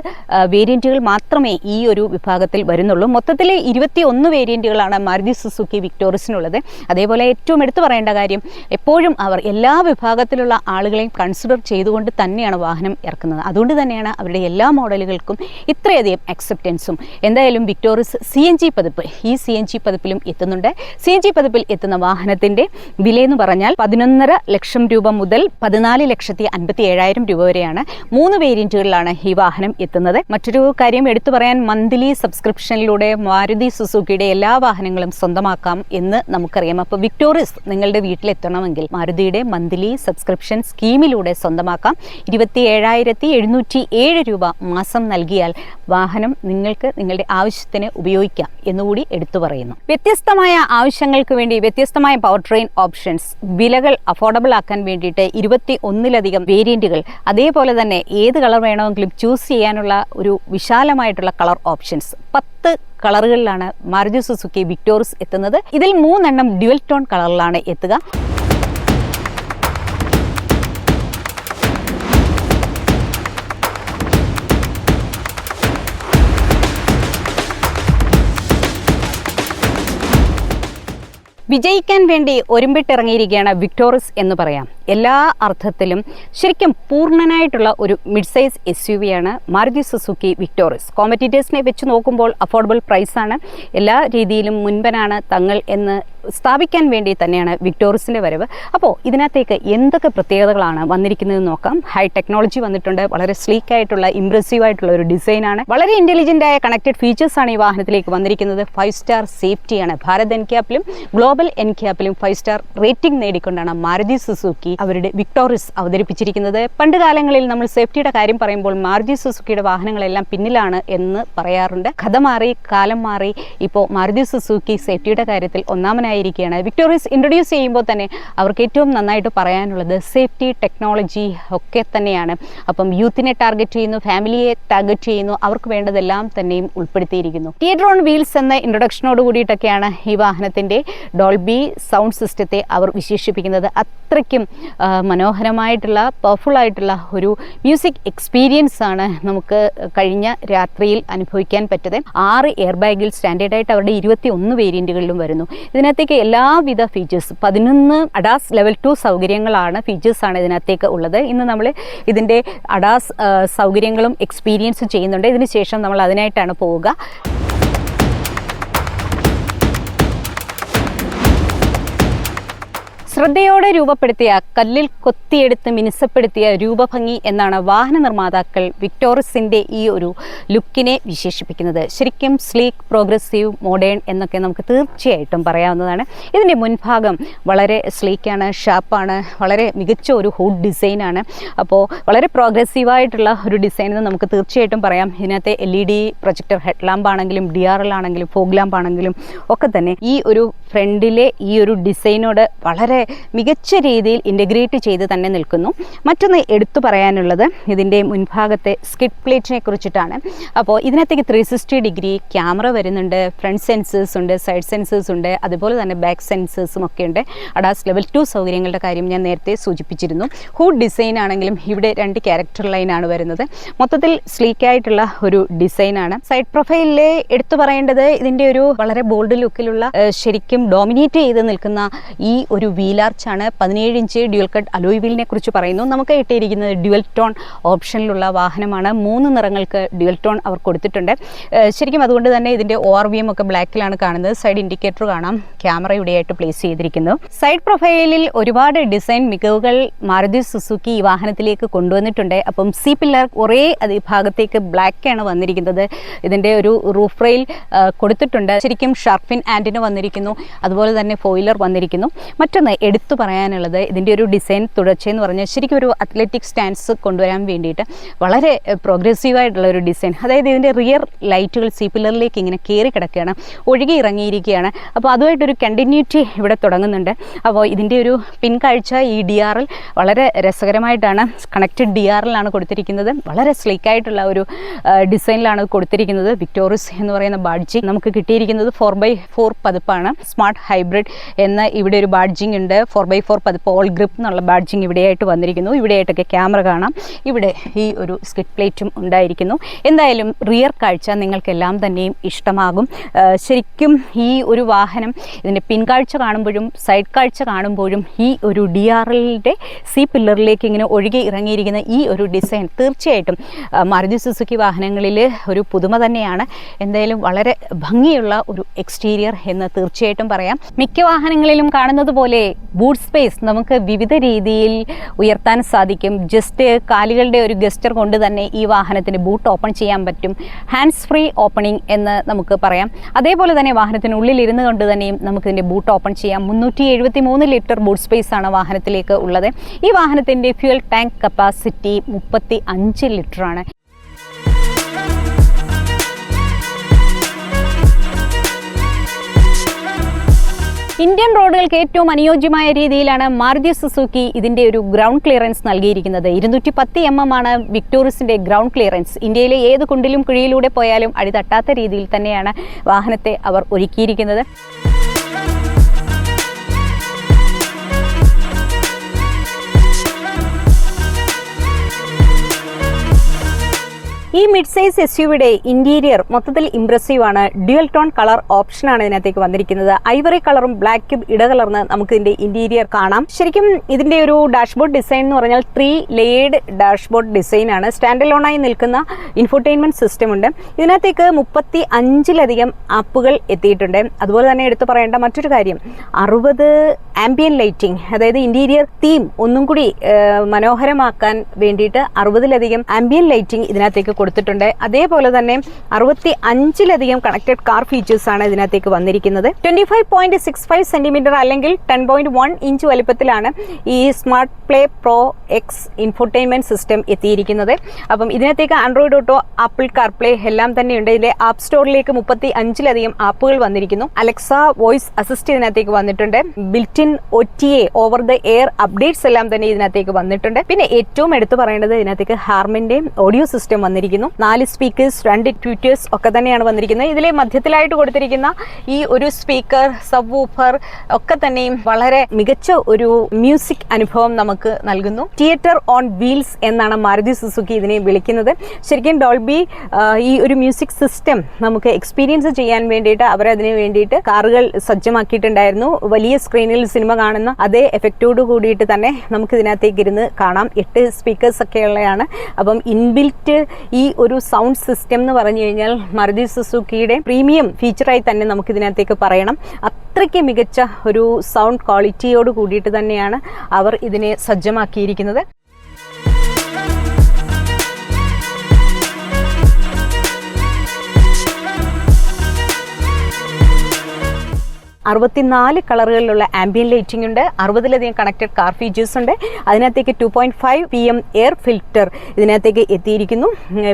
വേരിയൻറ്റുകൾ മാത്രമേ ഈ ഒരു വിഭാഗത്തിൽ വരുന്നുള്ളൂ. മൊത്തത്തിൽ 21 വേരിയൻറ്റുകളാണ് മാരുതി സുസുക്കി വിക്ടോറിയസിനുള്ളത്. അതേപോലെ ഏറ്റവും എടുത്തു പറയേണ്ട കാര്യം, എപ്പോഴും അവർ എല്ലാ വിഭാഗത്തിലുള്ള ആളുകളെയും കൺസിഡർ ചെയ്തുകൊണ്ട് തന്നെയാണ് വാഹനം ഇറക്കുന്നത്. അതുകൊണ്ട് തന്നെയാണ് അവരുടെ എല്ലാ മോഡലുകൾക്കും ഇത്രയധികം അക്സെപ്റ്റൻസും. എന്തായാലും വിക്ടോറിയസ് CNG പതിപ്പ്, ഈ CNG പതിപ്പിലും എത്തുന്നുണ്ട്. CNG പതിപ്പിൽ എത്തുന്ന വാഹനത്തിൻ്റെ വിലയെന്ന് പറഞ്ഞാൽ 11.5 ലക്ഷം രൂപ മുതൽ 14,57,000 രൂപ വരെയാണ്. 3 വേരിയൻറ്റുകളിലാണ് ഈ വാഹനം എത്തുന്നത്. മറ്റൊരു കാര്യം എടുത്തു പറയാൻ, മന്ത്ലി സബ്സ്ക്രിപ്ഷനിലൂടെ മാരുതി സുസുക്കിയുടെ എല്ലാ വാഹനങ്ങളും സ്വന്തമാക്കാം എന്ന് നമുക്കറിയാം. അപ്പോൾ വിക്ടോറിയസ് നിങ്ങളുടെ വീട്ടിലെത്തണമെങ്കിൽ മാരുതിയുടെ മന്ത്ലി സബ്സ്ക്രിപ്ഷൻ സ്കീമിലൂടെ സ്വന്തമാക്കാം. 27,707 രൂപ മാസം നൽകിയാൽ വാഹനം നിങ്ങൾക്ക് നിങ്ങളുടെ ആവശ്യത്തിന് ഉപയോഗിക്കാം എന്നുകൂടി എടുത്തു പറയുന്നു. വ്യത്യസ്തമായ ആവശ്യങ്ങൾക്ക് വേണ്ടി വ്യത്യസ്തമായ പവർ ട്രെയിൻ ഓപ്ഷൻസ്, വിലകൾ അഫോർഡബിൾ ആക്കാൻ വേണ്ടിയിട്ട് 21ലധികം വേരിയൻറ്റുകൾ, അതേപോലെ തന്നെ ഏത് കളർ വേണമെങ്കിലും ചൂസ് ചെയ്യാനുള്ള ഒരു വിശാലമായിട്ടുള്ള കളർ ഓപ്ഷൻസ്, 10 കളറുകളിലാണ് മാരുതി സുസുക്കി വിക്ടോറിയസ് എത്തുന്നത്. ഇതിൽ 3 എണ്ണം ഡ്യുവൽ ടോൺ കളറിലാണ് എത്തുക. വിജയിക്കാൻ വേണ്ടി ഒരുമ്പിട്ടിറങ്ങിയിരിക്കുകയാണ് വിക്ടോറിയസ് എന്ന് പറയാം. എല്ലാ അർത്ഥത്തിലും ശരിക്കും പൂർണ്ണനായിട്ടുള്ള ഒരു മിഡ് സൈസ് SUV ആണ് മാരുതി സുസുക്കി വിക്ടോറിയസ്. കോമ്പറ്റീറ്റേഴ്സിനെ വെച്ച് നോക്കുമ്പോൾ അഫോർഡബിൾ പ്രൈസാണ്. എല്ലാ രീതിയിലും മുൻപനാണ് തങ്ങൾ എന്ന് സ്ഥാപിക്കാൻ വേണ്ടി തന്നെയാണ് വിക്ടോറിയസിൻ്റെ വരവ്. അപ്പോൾ ഇതിനകത്തേക്ക് എന്തൊക്കെ പ്രത്യേകതകളാണ് വന്നിരിക്കുന്നതെന്ന് നോക്കാം. ഹൈ ടെക്നോളജി വന്നിട്ടുണ്ട്, വളരെ സ്ലീക്ക് ആയിട്ടുള്ള ഇംപ്രസീവ് ആയിട്ടുള്ള ഒരു ഡിസൈനാണ്, വളരെ ഇൻ്റലിജൻ്റ് ആയ കണക്റ്റഡ് ഫീച്ചേഴ്സാണ് ഈ വാഹനത്തിലേക്ക് വന്നിരിക്കുന്നത്. 5 സ്റ്റാർ സേഫ്റ്റിയാണ്. ഭാരത് എൻക്യാപ്പിലും ഗ്ലോബൽ എൻക്യാപ്പിലും 5 സ്റ്റാർ റേറ്റിംഗ് നേടിക്കൊണ്ടാണ് മാരുതി സുസുക്കി അവരുടെ വിക്ടോറിയസ് അവതരിപ്പിച്ചിരിക്കുന്നത്. പണ്ട് കാലങ്ങളിൽ നമ്മൾ സേഫ്റ്റിയുടെ കാര്യം പറയുമ്പോൾ മാരുതി സുസുക്കിയുടെ വാഹനങ്ങളെല്ലാം പിന്നിലാണ് എന്ന് പറയാറുണ്ട്. കഥ മാറി, കാലം മാറി. ഇപ്പോൾ മാരുതി സുസുക്കി സേഫ്റ്റിയുടെ കാര്യത്തിൽ ഒന്നാമനായിരിക്കുകയാണ്. വിക്ടോറിയസ് ഇൻട്രൊഡ്യൂസ് ചെയ്യുമ്പോൾ തന്നെ അവർക്ക് ഏറ്റവും നന്നായിട്ട് പറയാനുള്ളത് സേഫ്റ്റി, ടെക്നോളജി ഒക്കെ തന്നെയാണ്. അപ്പം യൂത്തിനെ ടാർഗറ്റ് ചെയ്യുന്നു, ഫാമിലിയെ ടാർഗറ്റ് ചെയ്യുന്നു, അവർക്ക് വേണ്ടതെല്ലാം തന്നെയും ഉൾപ്പെടുത്തിയിരിക്കുന്നു. തിയേറ്റർ ഓൺ വീൽസ് എന്ന ഇൻട്രൊഡക്ഷനോട് കൂടിയിട്ടൊക്കെയാണ് ഈ വാഹനത്തിൻ്റെ ഡോൾബി സൗണ്ട് സിസ്റ്റത്തെ അവർ വിശേഷിപ്പിക്കുന്നത്. അത്രയ്ക്കും മനോഹരമായിട്ടുള്ള, പവർഫുൾ ആയിട്ടുള്ള ഒരു മ്യൂസിക് എക്സ്പീരിയൻസ് ആണ് നമുക്ക് കഴിഞ്ഞ രാത്രിയിൽ അനുഭവിക്കാൻ പറ്റത്. 6 എയർ ബാഗിൽ സ്റ്റാൻഡേർഡായിട്ട് അവരുടെ 21 വേരിയൻറ്റുകളിലും വരുന്നു. ഇതിനകത്തേക്ക് എല്ലാവിധ ഫീച്ചേഴ്സ് 11 അഡാസ് ലെവൽ 2 സൗകര്യങ്ങളാണ്, ഫീച്ചേഴ്സാണ് ഇതിനകത്തേക്ക് ഉള്ളത്. ഇന്ന് നമ്മൾ ഇതിൻ്റെ അഡാസ് സൗകര്യങ്ങളും എക്സ്പീരിയൻസ് ചെയ്യുന്നുണ്ട്. ഇതിന് ശേഷം നമ്മൾ അതിനായിട്ടാണ് പോവുക. ശ്രദ്ധയോടെ രൂപപ്പെടുത്തിയ, കല്ലിൽ കൊത്തിയെടുത്ത് മിനുസപ്പെടുത്തിയ രൂപഭംഗി എന്നാണ് വാഹന നിർമ്മാതാക്കൾ വിക്ടോറിയസിൻ്റെ ഈ ഒരു ലുക്കിനെ വിശേഷിപ്പിക്കുന്നത്. ശരിക്കും സ്ലീക്ക്, പ്രോഗ്രസീവ്, മോഡേൺ എന്നൊക്കെ നമുക്ക് തീർച്ചയായിട്ടും പറയാവുന്നതാണ്. ഇതിൻ്റെ മുൻഭാഗം വളരെ സ്ലീക്കാണ്, ഷാർപ്പാണ്, വളരെ മികച്ച ഒരു ഹുഡ് ഡിസൈനാണ്. അപ്പോൾ വളരെ പ്രോഗ്രസീവായിട്ടുള്ള ഒരു ഡിസൈൻ എന്ന് നമുക്ക് തീർച്ചയായിട്ടും പറയാം. ഇതിനകത്തെ LED പ്രൊജക്ടർ ഹെഡ് ലാമ്പ് ആണെങ്കിലും DRL ആണെങ്കിലും ഫോഗ് ലാമ്പ് ആണെങ്കിലും ഒക്കെ തന്നെ ഈ ഒരു ഫ്രണ്ടിലെ ഈ ഒരു ഡിസൈനോട് വളരെ മികച്ച രീതിയിൽ ഇൻ്റഗ്രേറ്റ് ചെയ്ത് തന്നെ നിൽക്കുന്നു. മറ്റൊന്ന് എടുത്തു പറയാനുള്ളത് ഇതിൻ്റെ മുൻഭാഗത്തെ സ്കിഡ് പ്ലേറ്റിനെ കുറിച്ചിട്ടാണ്. അപ്പോൾ ഇതിനകത്തേക്ക് 360 ഡിഗ്രി ക്യാമറ വരുന്നുണ്ട്, ഫ്രണ്ട് സെൻസേഴ്സ് ഉണ്ട്, സൈഡ് സെൻസേഴ്സ് ഉണ്ട്, അതുപോലെ തന്നെ ബാക്ക് സെൻസേഴ്സും ഒക്കെ ഉണ്ട്. അഡാസ് ലെവൽ 2 സൗകര്യങ്ങളുടെ കാര്യം ഞാൻ നേരത്തെ സൂചിപ്പിച്ചിരുന്നു. ഹുഡ് ഡിസൈൻ ആണെങ്കിലും ഇവിടെ 2 ക്യാരക്ടർ ലൈനാണ് വരുന്നത്. മൊത്തത്തിൽ സ്ലീക്കായിട്ടുള്ള ഒരു ഡിസൈനാണ്. സൈഡ് പ്രൊഫൈലിൽ എടുത്തു പറയേണ്ടത് ഇതിൻ്റെ ഒരു വളരെ ബോൾഡ് ലുക്കിലുള്ള, ശരിക്കും ഡോമിനേറ്റ് ചെയ്ത് നിൽക്കുന്ന ഈ ഒരു വീലാർച്ചാണ്. 17 ഇഞ്ച് ഡ്യുവൽ കട്ട് അലോയ് വീലിനെ കുറിച്ച് പറയുന്നു. നമുക്ക് കിട്ടിയിരിക്കുന്നത് ഡ്യുവൽ ടോൺ ഓപ്ഷനിലുള്ള വാഹനമാണ്. 3 നിറങ്ങൾക്ക് ഡ്യുവൽ ടോൺ അവർ കൊടുത്തിട്ടുണ്ട്. ശരിക്കും അതുകൊണ്ട് തന്നെ ഇതിൻ്റെ ORVM ഒക്കെ ബ്ലാക്കിലാണ് കാണുന്നത്. സൈഡ് ഇൻഡിക്കേറ്റർ കാണാം, ക്യാമറ ഇവിടെയായിട്ട് പ്ലേസ് ചെയ്തിരിക്കുന്നു. സൈഡ് പ്രൊഫൈലിൽ ഒരുപാട് ഡിസൈൻ മികവുകൾ മാരുതി സുസുക്കി ഈ വാഹനത്തിലേക്ക് കൊണ്ടുവന്നിട്ടുണ്ട്. അപ്പം സി പില്ലർ ഒരേ ഭാഗത്തേക്ക് ബ്ലാക്കാണ് വന്നിരിക്കുന്നത്. ഇതിൻ്റെ ഒരു റൂഫ് റെയിൽ കൊടുത്തിട്ടുണ്ട്. ശരിക്കും ഷാർപ്പിൻ ആൻറ്റിന് വന്നിരിക്കുന്നു, അതുപോലെ തന്നെ ഫോയിലർ വന്നിരിക്കുന്നു. മറ്റൊന്ന് എടുത്തു പറയാനുള്ളത് ഇതിൻ്റെ ഒരു ഡിസൈൻ തുടർച്ചയെന്ന് പറഞ്ഞാൽ ശരിക്കും ഒരു അത്ലറ്റിക് സ്റ്റാൻസ് കൊണ്ടുവരാൻ വേണ്ടിയിട്ട് വളരെ പ്രോഗ്രസീവായിട്ടുള്ള ഒരു ഡിസൈൻ. അതായത് ഇതിൻ്റെ റിയർ ലൈറ്റുകൾ സി പില്ലറിലേക്ക് ഇങ്ങനെ കയറി കിടക്കുകയാണ്, ഒഴുകി ഇറങ്ങിയിരിക്കുകയാണ്. അപ്പോൾ അതുമായിട്ടൊരു കണ്ടിന്യൂറ്റി ഇവിടെ തുടങ്ങുന്നുണ്ട്. അപ്പോൾ ഇതിൻ്റെ ഒരു പിൻകാഴ്ച ഈ DRL വളരെ രസകരമായിട്ടാണ്, കണക്റ്റഡ് DRL കൊടുത്തിരിക്കുന്നത്. വളരെ സ്ലീക്കായിട്ടുള്ള ഒരു ഡിസൈനിലാണ് കൊടുത്തിരിക്കുന്നത്. വിക്ടോറിയസ് എന്ന് പറയുന്ന ബാഡ്ജിങ് നമുക്ക് കിട്ടിയിരിക്കുന്നത് 4x4 പതിപ്പാണ്. സ്മാർട്ട് ഹൈബ്രിഡ് എന്ന ഇവിടെ ഒരു ബാഡ്ജിങ് ഉണ്ട്. 4x4 പതിപ്പ് ഓൾ ഗ്രിപ്പ് എന്നുള്ള ബാഡ്ജിങ് ഇവിടെയായിട്ട് വന്നിരിക്കുന്നു. ഇവിടെയായിട്ടൊക്കെ ക്യാമറ കാണാം. ഇവിടെ ഈ ഒരു സ്കിഡ് പ്ലേറ്റും ഉണ്ടായിരിക്കുന്നു. എന്തായാലും റിയർ കാഴ്ച നിങ്ങൾക്കെല്ലാം തന്നെയും ഇഷ്ടമാകും. ശരിക്കും ഈ ഒരു വാഹനം ഇതിൻ്റെ പിൻകാഴ്ച കാണുമ്പോഴും സൈഡ് കാഴ്ച കാണുമ്പോഴും ഈ ഒരു DRLൻ്റെ സി പില്ലറിലേക്ക് ഇങ്ങനെ ഒഴുകി ഇറങ്ങിയിരിക്കുന്ന ഈ ഒരു ഡിസൈൻ തീർച്ചയായിട്ടും മാരുതി സുസുക്കി വാഹനങ്ങളിൽ ഒരു പുതുമ തന്നെയാണ്. എന്തായാലും വളരെ ഭംഗിയുള്ള ഒരു എക്സ്റ്റീരിയർ എന്ന് തീർച്ചയായിട്ടും പറയാം. മിക്ക വാഹനങ്ങളിലും കാണുന്നത് പോലെ ബൂട്ട് സ്പേസ് നമുക്ക് വിവിധ രീതിയിൽ ഉയർത്താൻ സാധിക്കും. ജസ്റ്റ് കാലുകളുടെ ഒരു ഗസ്റ്റർ കൊണ്ട് തന്നെ ഈ വാഹനത്തിന് ബൂട്ട് ഓപ്പൺ ചെയ്യാൻ പറ്റും. ഹാൻഡ്സ് ഫ്രീ ഓപ്പണിംഗ് എന്ന് നമുക്ക് പറയാം. അതേപോലെ തന്നെ വാഹനത്തിനുള്ളിൽ ഇരുന്ന് കൊണ്ട് തന്നെയും നമുക്കിതിൻ്റെ ബൂട്ട് ഓപ്പൺ ചെയ്യാം. 373 ലിറ്റർ ബൂട്ട് സ്പേസ് ആണ് വാഹനത്തിലേക്ക് ഉള്ളത്. ഈ വാഹനത്തിൻ്റെ ഫ്യൂൽ ടാങ്ക് കപ്പാസിറ്റി 35 ലിറ്ററാണ്. ഇന്ത്യൻ റോഡുകൾക്ക് ഏറ്റവും അനുയോജ്യമായ രീതിയിലാണ് മാരുതി സുസുക്കി ഇതിൻ്റെ ഒരു ഗ്രൗണ്ട് ക്ലിയറൻസ് നൽകിയിരിക്കുന്നത്. 210 mm ആണ് വിക്ടോറിയസിൻ്റെ ഗ്രൗണ്ട് ക്ലിയറൻസ്. ഇന്ത്യയിലെ ഏത് കുണ്ടിലും കുഴിയിലൂടെ പോയാലും അടി തട്ടാത്ത രീതിയിൽ തന്നെയാണ് വാഹനത്തെ അവർ ഒരുക്കിയിരിക്കുന്നത്. ഈ മിഡ് സൈസ് SUV-യുടെ ഇന്റീരിയർ മൊത്തത്തിൽ ഇംപ്രസീവ് ആണ്. ഡ്യുവൽ ടോൺ കളർ ഓപ്ഷനാണ് ഇതിനകത്തേക്ക് വന്നിരിക്കുന്നത്. ഐവറി കളറും ബ്ലാക്കും ഇടകലർന്ന് നമുക്ക് ഇതിന്റെ ഇന്റീരിയർ കാണാം. ശരിക്കും ഇതിന്റെ ഒരു ഡാഷ്ബോർഡ് ഡിസൈൻ എന്ന് പറഞ്ഞാൽ 3 ലേയേർഡ് ഡാഷ്ബോർഡ് ഡിസൈൻ ആണ്. സ്റ്റാൻഡ് അലോണായി നിൽക്കുന്ന ഇൻഫോർടൈൻമെന്റ് സിസ്റ്റം ഉണ്ട്. ഇതിനകത്തേക്ക് 35-ലധികം ആപ്പുകൾ എത്തിയിട്ടുണ്ട്. അതുപോലെ തന്നെ എടുത്തു പറയേണ്ട മറ്റൊരു കാര്യം 60 ആംബിയൻ ലൈറ്റിംഗ്, അതായത് ഇന്റീരിയർ തീം ഒന്നും കൂടി മനോഹരമാക്കാൻ വേണ്ടിയിട്ട് 60-ലധികം ആംബിയൻ ലൈറ്റിംഗ് ഇതിനകത്തേക്ക് കൊടുത്തിട്ടുണ്ട്. അതേപോലെ തന്നെ 65-ലധികം കണക്റ്റഡ് കാർ ഫീച്ചേഴ്സ് ആണ് ഇതിനകത്തേക്ക് വന്നിരിക്കുന്നത്. 25.65 സെന്റിമീറ്റർ അല്ലെങ്കിൽ 10.1 ഇഞ്ച് വലിപ്പത്തിലാണ് ഈ smart play pro X infotainment system എത്തിയിരിക്കുന്നത്. അപ്പം ഇതിനകത്തേക്ക് ആൻഡ്രോയിഡ് ഓട്ടോ, ആപ്പിൾ കാർപ്ലേ എല്ലാം തന്നെയുണ്ട്. ഇതിന്റെ ആപ്പ് സ്റ്റോറിലേക്ക് 35-ലധികം ആപ്പുകൾ വന്നിരിക്കുന്നു. അലക്സ വോയിസ് അസിസ്റ്റ് ഇതിനകത്തേക്ക് വന്നിട്ടുണ്ട്. Built in OTA over the air updates എല്ലാം തന്നെ ഇതിനകത്തേക്ക് വന്നിട്ടുണ്ട്. പിന്നെ ഏറ്റവും എടുത്തു പറയേണ്ടത് ഇതിനകത്തേക്ക് ഹാർമന്റെ ഓഡിയോ സിസ്റ്റം വന്നിരിക്കുന്നു. 4 സ്പീക്കേഴ്സ്, 2 ട്യൂറ്റേഴ്സ് ഒക്കെ തന്നെയാണ് വന്നിരിക്കുന്നത്. ഇതിലെ മധ്യത്തിലായിട്ട് കൊടുത്തിരിക്കുന്ന ഈ ഒരു സ്പീക്കർ, സബ് വൂഫർ ഒക്കെ തന്നെയും വളരെ മികച്ച ഒരു മ്യൂസിക് അനുഭവം നമുക്ക് നൽകുന്നു. തിയേറ്റർ ഓൺ വീൽസ് എന്നാണ് മാരുതി സുസുക്കി ഇതിനെ വിളിക്കുന്നത്. ശരിക്കും ഡോൾബി ഈ ഒരു മ്യൂസിക് സിസ്റ്റം നമുക്ക് എക്സ്പീരിയൻസ് ചെയ്യാൻ വേണ്ടിയിട്ട് അവരതിന് വേണ്ടിയിട്ട് കാറുകൾ സജ്ജമാക്കിയിട്ടുണ്ടായിരുന്നു. വലിയ സ്ക്രീനിൽ സിനിമ കാണുന്ന അതേ എഫക്റ്റോട് കൂടിയിട്ട് തന്നെ നമുക്ക് ഇതിനകത്തേക്ക് ഇരുന്ന് കാണാം. 8 സ്പീക്കേഴ്സ് ഒക്കെ ഉള്ളതാണ്. അപ്പം ഇൻബിൽറ്റ് ഈ ഒരു സൗണ്ട് സിസ്റ്റം എന്ന് പറഞ്ഞു കഴിഞ്ഞാൽ മാരുതി സുസുക്കിയുടെ പ്രീമിയം ഫീച്ചറായി തന്നെ നമുക്ക് ഇതിനകത്തേക്ക് പറയണം. അത്രയ്ക്ക് മികച്ച ഒരു സൗണ്ട് ക്വാളിറ്റിയോട് കൂടിയിട്ട് തന്നെയാണ് അവർ ഇതിനെ സജ്ജമാക്കിയിരിക്കുന്നത്. അറുപത്തിനാല് കളറുകളിലുള്ള ആംബിയൻ ലൈറ്റിംഗ് ഉണ്ട്. 60-ലധികം കണക്റ്റഡ് കാർ ഫീച്ചേഴ്സ് ഉണ്ട്. അതിനകത്തേക്ക് 2.5 PM എയർ ഫിൽറ്റർ ഇതിനകത്തേക്ക് എത്തിയിരിക്കുന്നു.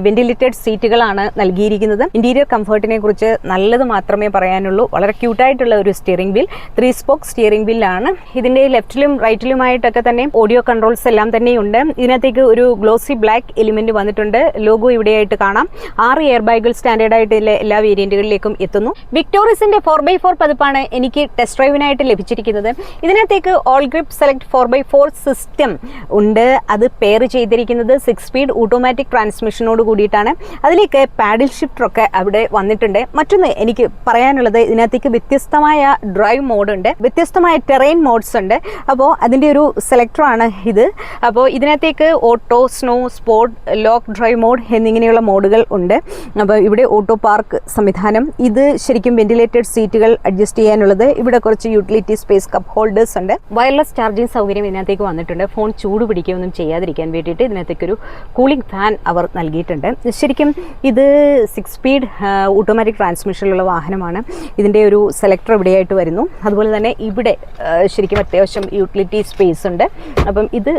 വെന്റിലേറ്റഡ് സീറ്റുകളാണ് നൽകിയിരിക്കുന്നത്. ഇന്റീരിയർ കംഫർട്ടിനെ കുറിച്ച് നല്ലത് മാത്രമേ പറയാനുള്ളൂ. വളരെ ക്യൂട്ടായിട്ടുള്ള ഒരു സ്റ്റിയറിംഗ് വീൽ, 3 സ്പോക്ക് സ്റ്റിയറിംഗ് വീലാണ്. ഇതിന്റെ ലെഫ്റ്റിലും റൈറ്റിലുമായിട്ടൊക്കെ തന്നെ ഓഡിയോ കൺട്രോൾസ് എല്ലാം തന്നെയുണ്ട്. ഇതിനകത്തേക്ക് ഒരു ഗ്ലോസി ബ്ലാക്ക് എലിമെന്റ് വന്നിട്ടുണ്ട്. ലോഗോ ഇവിടെയായിട്ട് കാണാം. 6 എയർ ബാഗുകൾ സ്റ്റാൻഡേർഡ് ആയിട്ട് എല്ലാ വേരിയന്റുകളിലേക്കും എത്തുന്നു. വിക്ടോറിയസിന്റെ 4x4 പതിപ്പാണ് എനിക്ക് ടെസ്റ്റ് ഡ്രൈവിനായിട്ട് ലഭിച്ചിരിക്കുന്നത്. ഇതിനകത്തേക്ക് all grip select 4x4 system ഉണ്ട്. അത് പെയർ ചെയ്തിരിക്കുന്നത് 6 സ്പീഡ് ഓട്ടോമാറ്റിക് ട്രാൻസ്മിഷനോട് കൂടിയിട്ടാണ്. അതിലേക്ക് പാഡിൽ ഷിഫ്റ്റർ ഒക്കെ അവിടെ വന്നിട്ടുണ്ട്. മറ്റൊന്ന് എനിക്ക് പറയാനുള്ളത് ഇതിനകത്തേക്ക് വ്യത്യസ്തമായ ഡ്രൈവ് മോഡ് ഉണ്ട്, വ്യത്യസ്തമായ ടെറൈൻ മോഡ്സ് ഉണ്ട്. അപ്പോൾ അതിൻ്റെ ഒരു സെലക്ടറാണ് ഇത്. അപ്പോൾ ഇതിനകത്തേക്ക് auto, snow, sport, lock drive mode എന്നിങ്ങനെയുള്ള മോഡുകൾ ഉണ്ട്. അപ്പോൾ ഇവിടെ ഓട്ടോ പാർക്ക് സംവിധാനം, ഇത് ശരിക്കും വെന്റിലേറ്റഡ് സീറ്റുകൾ അഡ്ജസ്റ്റ് ചെയ്യാനുള്ള, ഇവിടെ കുറച്ച് യൂട്ടിലിറ്റി സ്പേസ്, കപ്പ് ഹോൾഡേഴ്സ് ഉണ്ട്. വയർലെസ് ചാർജിങ് സൗകര്യം ഇതിനകത്തേക്ക് വന്നിട്ടുണ്ട്. ഫോൺ ചൂട് പിടിക്കുകയൊന്നും ചെയ്യാതിരിക്കാൻ വേണ്ടിയിട്ട് ഇതിനകത്തേക്കൊരു കൂളിംഗ് ഫാൻ അവർ നൽകിയിട്ടുണ്ട്. ശരിക്കും ഇത് 6 സ്പീഡ് ഓട്ടോമാറ്റിക് ട്രാൻസ്മിഷനിലുള്ള വാഹനമാണ്. ഇതിൻ്റെ ഒരു സെലക്ടർ ഇവിടെയായിട്ട് വരുന്നു. അതുപോലെ തന്നെ ഇവിടെ ശരിക്കും അത്യാവശ്യം യൂട്ടിലിറ്റി സ്പേസ് ഉണ്ട്. അപ്പം ഇത്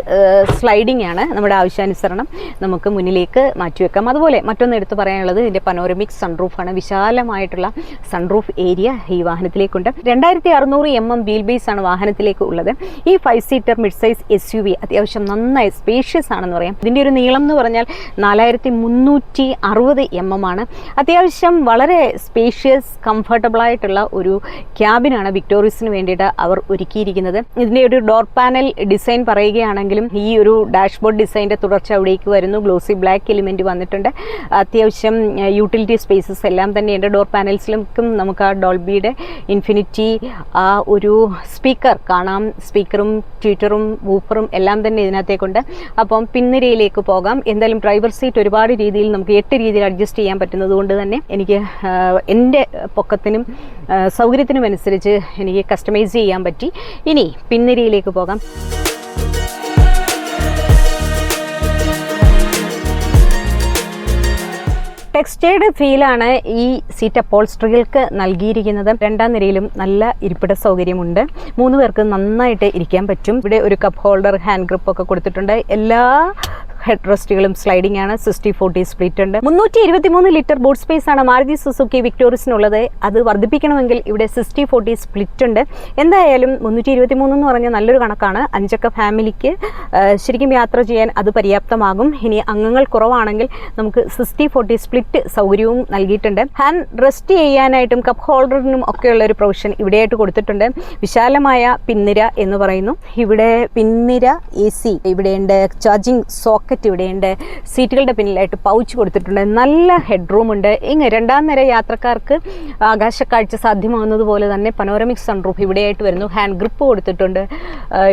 സ്ലൈഡിംഗ് ആണ്. നമ്മുടെ ആവശ്യാനുസരണം നമുക്ക് മുന്നിലേക്ക് മാറ്റിവെക്കാം. അതുപോലെ മറ്റൊന്ന് എടുത്ത് പറയാനുള്ളത് ഇതിൻ്റെ പനോരമിക് സൺറൂഫാണ്. വിശാലമായിട്ടുള്ള സൺറൂഫ് ഏരിയ ഈ വാഹനത്തിലേക്കുണ്ട്. 2600 mm വീൽ ബേസ് ആണ് വാഹനത്തിലേക്ക് ഉള്ളത്. ഈ 5 സീറ്റർ മിഡ് സൈസ് SUV അത്യാവശ്യം നന്നായി സ്പേഷ്യസ് ആണെന്ന് പറയാം. ഇതിൻ്റെ ഒരു നീളം എന്ന് പറഞ്ഞാൽ 4360 mm ആണ്. അത്യാവശ്യം വളരെ സ്പേഷ്യസ്, കംഫർട്ടബിൾ ആയിട്ടുള്ള ഒരു ക്യാബിനാണ് വിക്ടോറിയസിന് വേണ്ടിയിട്ട് അവർ ഒരുക്കിയിരിക്കുന്നത്. ഇതിൻ്റെ ഒരു ഡോർ പാനൽ ഡിസൈൻ പറയുകയാണെങ്കിലും ഈ ഒരു ഡാഷ്ബോർഡ് ഡിസൈൻ്റെ തുടർച്ച അവിടേക്ക് വരുന്നു. ഗ്ലോസി ബ്ലാക്ക് എലിമെൻറ്റ് വന്നിട്ടുണ്ട്. അത്യാവശ്യം യൂട്ടിലിറ്റി സ്പേസസ് എല്ലാം തന്നെയുണ്ട്. ഡോർ പാനൽസിലേക്കും നമുക്ക് ആ ഡോൾബിയുടെ ഇൻഫിനിറ്റി ആ ഒരു സ്പീക്കർ കാണാം. സ്പീക്കറും ട്യൂറ്ററും വൂഫറും എല്ലാം തന്നെ ഇതിനകത്തേക്കുണ്ട്. അപ്പം പിൻനിരയിലേക്ക് പോകാം. എന്തായാലും ഡ്രൈവർ സീറ്റ് ഒരുപാട് രീതിയിൽ നമുക്ക് 8 രീതിയിൽ അഡ്ജസ്റ്റ് ചെയ്യാൻ പറ്റുന്നത് കൊണ്ട് തന്നെ എനിക്ക് എൻ്റെ പൊക്കത്തിനും സൗകര്യത്തിനും അനുസരിച്ച് എനിക്ക് കസ്റ്റമൈസ് ചെയ്യാൻ പറ്റി. ഇനി പിൻനിരയിലേക്ക് പോകാം. ടെക്സ്റ്റേർഡ് ഫീലാണ് ഈ സീറ്റ് അപ്പോൾസ്ട്രികൾക്ക് നൽകിയിരിക്കുന്നത്. 2ാം നിരയിലും നല്ല ഇരിപ്പിട സൗകര്യമുണ്ട്. 3 പേർക്ക് നന്നായിട്ട് ഇരിക്കാൻ പറ്റും. ഇവിടെ ഒരു കപ്പ് ഹോൾഡർ, ഹാൻഡ് ഗ്രിപ്പ് ഒക്കെ കൊടുത്തിട്ടുണ്ട്. എല്ലാ ഹെഡ് റെസ്റ്റുകളും സ്ലൈഡിംഗ് ആണ്. 60/40 സ്പ്ലിറ്റ് ഉണ്ട്. 323 ലിറ്റർ ബൂട്ട് സ്പേസ് ആണ് മാരുതി സുസുക്കി വിക്ടോറിയസിനുള്ളത്. അത് വർദ്ധിപ്പിക്കണമെങ്കിൽ ഇവിടെ 60/40 സ്പ്ലിറ്റ് ഉണ്ട്. എന്തായാലും 323 എന്ന് പറഞ്ഞാൽ നല്ലൊരു കണക്കാണ്. 5 അക്ക ഫാമിലിക്ക് ശരിക്കും യാത്ര ചെയ്യാൻ അത് പര്യാപ്തമാകും. ഇനി അംഗങ്ങൾ കുറവാണെങ്കിൽ നമുക്ക് 60/40 സ്പ്ലിറ്റ് സൗകര്യവും നൽകിയിട്ടുണ്ട്. ഹാൻഡ് റെസ്റ്റ് ചെയ്യാനായിട്ടും കപ്പ് ഹോൾഡറിനും ഒക്കെയുള്ള ഒരു പ്രൊവിഷൻ ഇവിടെയായിട്ട് കൊടുത്തിട്ടുണ്ട്. വിശാലമായ പിൻനിര എന്ന് പറയുന്നു. ഇവിടെ പിൻനിര AC ഇവിടെയുണ്ട്. ചാർജിങ് സോക്കറ്റ് പോക്കറ്റ് ഇവിടെയുണ്ട്. സീറ്റുകളുടെ പിന്നിലായിട്ട് പൗച്ച് കൊടുത്തിട്ടുണ്ട്. നല്ല ഹെഡ് റൂം ഉണ്ട്. ഇങ്ങനെ രണ്ടാം നിര യാത്രക്കാർക്ക് ആകാശക്കാഴ്ച സാധ്യമാകുന്നത് തന്നെ പനോരമിക് സൺറൂഫ് ഇവിടെയായിട്ട് വരുന്നു. ഹാൻഡ് ഗ്രിപ്പ് കൊടുത്തിട്ടുണ്ട്.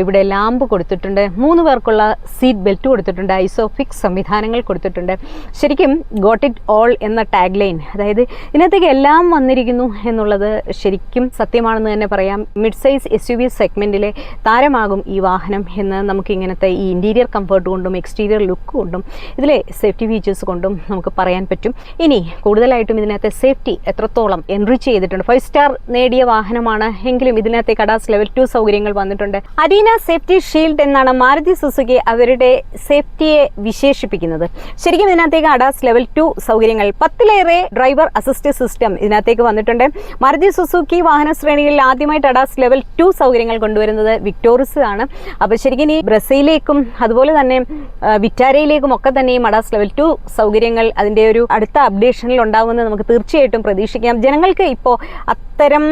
ഇവിടെ ലാമ്പ് കൊടുത്തിട്ടുണ്ട്. 3 പേർക്കുള്ള സീറ്റ് ബെൽറ്റ് കൊടുത്തിട്ടുണ്ട്. ഐസോഫിക്സ് സംവിധാനങ്ങൾ കൊടുത്തിട്ടുണ്ട്. ശരിക്കും ഗോട്ട് ഇറ്റ് ഓൾ എന്ന ടാഗ് ലൈൻ, അതായത് ഇതിനകത്തേക്ക് എല്ലാം വന്നിരിക്കുന്നു എന്നുള്ളത് ശരിക്കും സത്യമാണെന്ന് തന്നെ പറയാം. മിഡ് സൈസ് SUV സെഗ്മെൻറ്റിലെ താരമാകും ഈ വാഹനം എന്ന് നമുക്ക് ഇങ്ങനത്തെ ഈ ഇൻറ്റീരിയർ കംഫർട്ട് കൊണ്ടും എക്സ്റ്റീരിയർ ലുക്ക് കൊണ്ടും ഇതിലെ സേഫ്റ്റി ഫീച്ചേഴ്സ് കൊണ്ടും നമുക്ക് പറയാൻ പറ്റും. ഇനി കൂടുതലായിട്ടും ഇതിനകത്തെ സേഫ്റ്റി എത്രത്തോളം എൻറിച്ച് ചെയ്തിട്ടുണ്ട്. 5 സ്റ്റാർ നേടിയ വാഹനമാണ് എങ്കിലും ഇതിനകത്തേക്ക് ADAS ലെവൽ 2 സൗകര്യങ്ങൾ വന്നിട്ടുണ്ട്. അരീന സേഫ്റ്റി ഷീൽഡ് എന്നാണ് മാരുതി സുസുക്കി അവരുടെ സേഫ്റ്റിയെ വിശേഷിപ്പിക്കുന്നത്. ശരിക്കും ഇതിനകത്തേക്ക് ADAS ലെവൽ 2 സൗകര്യങ്ങൾ 10ലേറെ ഡ്രൈവർ അസിസ്റ്റ് സിസ്റ്റം ഇതിനകത്തേക്ക് വന്നിട്ടുണ്ട്. മാരുതി സുസുക്കി വാഹന ശ്രേണികളിൽ ആദ്യമായിട്ട് ADAS ലെവൽ 2 സൗകര്യങ്ങൾ കൊണ്ടുവരുന്നത് വിക്ടോറിസ് ആണ്. അപ്പോൾ ശരിക്കും ഈ ബ്രസയിലേക്കും അതുപോലെ തന്നെ വിറ്റാരയിലേക്കും ഒക്കെ തന്നെയും ADAS ലെവൽ 2 സൗകര്യങ്ങൾ അതിൻ്റെ ഒരു അടുത്ത അപ്ഡേഷനിൽ ഉണ്ടാകുമെന്ന് നമുക്ക് തീർച്ചയായിട്ടും പ്രതീക്ഷിക്കാം. ജനങ്ങൾക്ക് ഇപ്പോൾ അത്തരം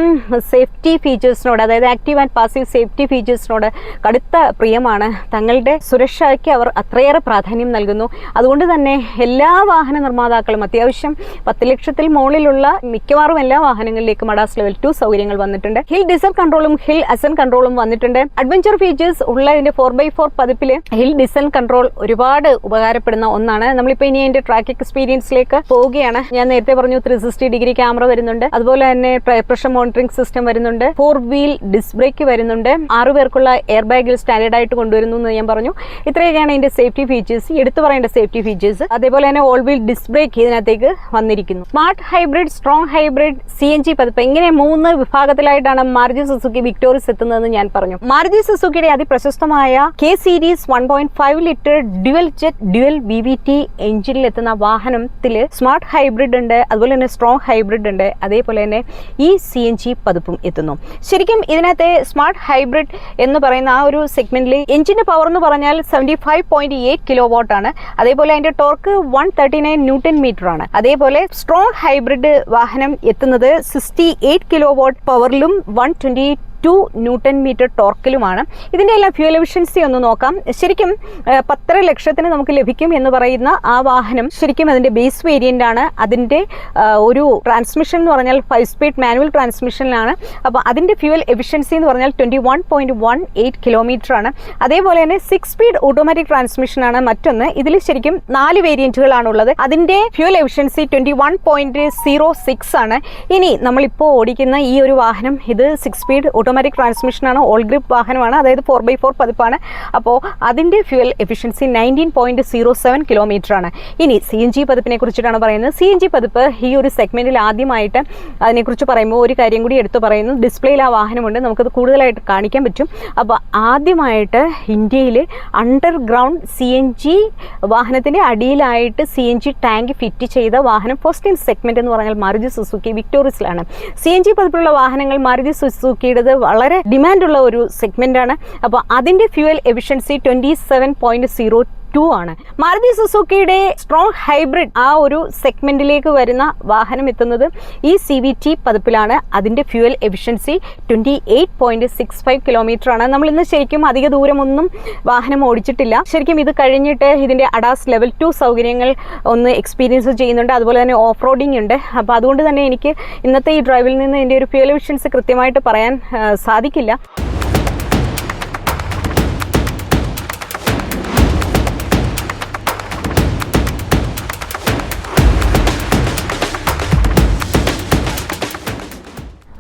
സേഫ്റ്റി ഫീച്ചേഴ്സിനോട്, അതായത് ആക്റ്റീവ് ആൻഡ് പാസീവ് സേഫ്റ്റി ഫീച്ചേഴ്സിനോട് കടുത്ത പ്രിയമാണ്. തങ്ങളുടെ സുരക്ഷയ്ക്ക് അവർ അത്രയേറെ പ്രാധാന്യം നൽകുന്നു. അതുകൊണ്ട് തന്നെ എല്ലാ വാഹന നിർമ്മാതാക്കളും അത്യാവശ്യം 10 ലക്ഷത്തിൽ മുകളിലുള്ള മിക്കവാറും എല്ലാ വാഹനങ്ങളിലേക്കും ADAS ലെവൽ 2 സൗകര്യങ്ങൾ വന്നിട്ടുണ്ട്. ഹിൽ ഡിസൽ കൺട്രോളും ഹിൽ അസെന്റ് കൺട്രോളും വന്നിട്ടുണ്ട്. അഡ്വഞ്ചർ ഫീച്ചേഴ്സ് ഉള്ള ഇതിന്റെ 4x4 പതിപ്പിൽ ഹിൽ ഡിസൽ കൺട്രോൾ ഒരുപാട് ഉപകാരപ്പെടുന്ന ഒന്നാണ്. നമ്മളിപ്പോൾ ഇനി അതിന്റെ ട്രാക്ക് എക്സ്പീരിയൻസിലേക്ക് പോവുകയാണ്. ഞാൻ നേരത്തെ പറഞ്ഞു 360 ഡിഗ്രി ക്യാമറ വരുന്നുണ്ട്. അതുപോലെ തന്നെ പ്രഷർ മോണിറ്ററിംഗ് സിസ്റ്റം വരുന്നുണ്ട്. 4 വീൽ ഡിസ്ക് ബ്രേക്ക് വരുന്നുണ്ട്. 6 പേർക്കുള്ള എയർ ബാഗിൽ സ്റ്റാൻഡേർഡ് ആയിട്ട് കൊണ്ടുവരുന്നു എന്ന് ഞാൻ പറഞ്ഞു. ഇത്രയൊക്കെയാണ് ഇതിന്റെ സേഫ്റ്റി ഫീച്ചേഴ്സ്, എടുത്തു പറയേണ്ട സേഫ്റ്റി ഫീച്ചേഴ്സ്. അതേപോലെ തന്നെ ഓൾ വീൽ ഡിസ്ക് ബ്രേക്ക് ഇതിനകത്തേക്ക് വന്നിരിക്കുന്നു. Smart hybrid, strong hybrid, CNG പതിപ്പ്, ഇങ്ങനെ 3 വിഭാഗത്തിലായിട്ടാണ് മാരുതി സുസുക്കി വിക്ടോറിയസ് എത്തുന്നതെന്ന് ഞാൻ പറഞ്ഞു. മാരുതി സുസുക്കിയുടെ അതിപ്രശസ്തമായ K series 1.5 litre dual jet dual VVT എഞ്ചിനിൽ എത്തുന്ന വാഹനത്തിൽ സ്മാർട്ട് ഹൈബ്രിഡ് ഉണ്ട്, അതുപോലെ തന്നെ സ്ട്രോങ് ഹൈബ്രിഡ് ഉണ്ട്, അതേപോലെ തന്നെ ഈ CNG പതിപ്പും എത്തുന്നു. ശരിക്കും ഇതിനകത്തെ സ്മാർട്ട് ഹൈബ്രിഡ് എന്ന് പറയുന്ന ആ ഒരു സെഗ്മെന്റിൽ എഞ്ചിന്റെ പവർ എന്ന് പറഞ്ഞാൽ 75.8 കിലോവാട്ട് ആണ്. അതേപോലെ അതിന്റെ ടോർക്ക് 139 ന്യൂട്ടൺ മീറ്റർ ആണ്. അതേപോലെ സ്ട്രോങ് ഹൈബ്രിഡ് വാഹനം എത്തുന്നത് 68 കിലോവാട്ട് പവറിലും 122 ന്യൂട്ടൺ മീറ്റർ ടോർക്കിലുമാണ്. ഇതിൻ്റെ എല്ലാം ഫ്യൂൽ എഫിഷ്യൻസി ഒന്ന് നോക്കാം. ശരിക്കും 10 ലക്ഷത്തിന് നമുക്ക് ലഭിക്കും എന്ന് പറയുന്ന ആ വാഹനം ശരിക്കും അതിൻ്റെ ബേസ് വേരിയൻ്റ് ആണ്. അതിൻ്റെ ഒരു ട്രാൻസ്മിഷൻ എന്ന് പറഞ്ഞാൽ 5 സ്പീഡ് മാനുവൽ ട്രാൻസ്മിഷനിലാണ്. അപ്പോൾ അതിൻ്റെ ഫ്യൂൽ എഫിഷ്യൻസി എന്ന് പറഞ്ഞാൽ 21.18 കിലോമീറ്റർ ആണ്. അതേപോലെ തന്നെ 6 സ്പീഡ് ഓട്ടോമാറ്റിക് ട്രാൻസ്മിഷനാണ് മറ്റൊന്ന്. ഇതിൽ ശരിക്കും 4 വേരിയൻറ്റുകളാണുള്ളത്. അതിൻ്റെ ഫ്യൂൽ എഫിഷ്യൻസി 21.06 ആണ്. ഇനി നമ്മളിപ്പോൾ ഓടിക്കുന്ന ഈ ഒരു വാഹനം ഇത് 6 സ്പീഡ് ഓട്ടോമാറ്റിക് ട്രാൻസ്മിഷനാണ്, ഓൾ ഗ്രിപ്പ് വാഹനമാണ്, അതായത് 4x4 പതിപ്പാണ്. അപ്പോൾ അതിൻ്റെ ഫ്യൂൽ എഫിഷ്യൻസി 19.07 കിലോമീറ്റർ ആണ്. ഇനി CNG പതിപ്പിനെ കുറിച്ചിട്ടാണ് പറയുന്നത്. CNG പതിപ്പ് ഈ ഒരു സെഗ്മെൻറ്റിൽ ആദ്യമായിട്ട് അതിനെക്കുറിച്ച് പറയുമ്പോൾ ഒരു കാര്യം കൂടി എടുത്തു പറയുന്നു. ഡിസ്പ്ലേയിൽ ആ വാഹനമുണ്ട്, നമുക്കത് കൂടുതലായിട്ട് കാണിക്കാൻ പറ്റും. അപ്പോൾ ആദ്യമായിട്ട് ഇന്ത്യയിൽ അണ്ടർഗ്രൗണ്ട് CNG വാഹനത്തിൻ്റെ അടിയിലായിട്ട് CNG ടാങ്ക് ഫിറ്റ് ചെയ്ത വാഹനം ഫസ്റ്റ് ഇൻ സെഗ്മെൻറ്റ് എന്ന് പറഞ്ഞാൽ മാരുതി സുസുക്കി വിക്ടോറിയസിലാണ്. CNG പതിപ്പിലുള്ള വാഹനങ്ങൾ മാരുതി സുസുക്കിയുടേത് വളരെ ഡിമാൻഡുള്ള ഒരു സെഗ്മെൻ്റാണ്. അപ്പോൾ അതിൻ്റെ ഫ്യൂവൽ എഫിഷ്യൻസി 27.02 ആണ്. മാരുതി സുസുക്കിയുടെ സ്ട്രോങ് ഹൈബ്രിഡ് ആ ഒരു സെഗ്മെന്റിലേക്ക് വരുന്ന വാഹനം എത്തുന്നത് ഈ CVT പതിപ്പിലാണ്. അതിൻ്റെ ഫ്യൂവൽ എഫിഷ്യൻസി 28.65 കിലോമീറ്റർ ആണ്. നമ്മൾ ഇന്ന് ശരിക്കും അധിക ദൂരമൊന്നും വാഹനം ഓടിച്ചിട്ടില്ല. ശരിക്കും ഇത് കഴിഞ്ഞിട്ട് ഇതിൻ്റെ ADAS ലെവൽ 2 സൗകര്യങ്ങൾ ഒന്ന് എക്സ്പീരിയൻസ് ചെയ്യുന്നുണ്ട്. അതുപോലെ തന്നെ ഓഫ് റോഡിംഗ് ഉണ്ട്. അപ്പോൾ അതുകൊണ്ട് തന്നെ എനിക്ക് ഇന്നത്തെ ഈ ഡ്രൈവിൽ നിന്ന് ഇതിൻ്റെ ഒരു ഫ്യൂവൽ എഫിഷ്യൻസി കൃത്യമായിട്ട് പറയാൻ സാധിക്കില്ല.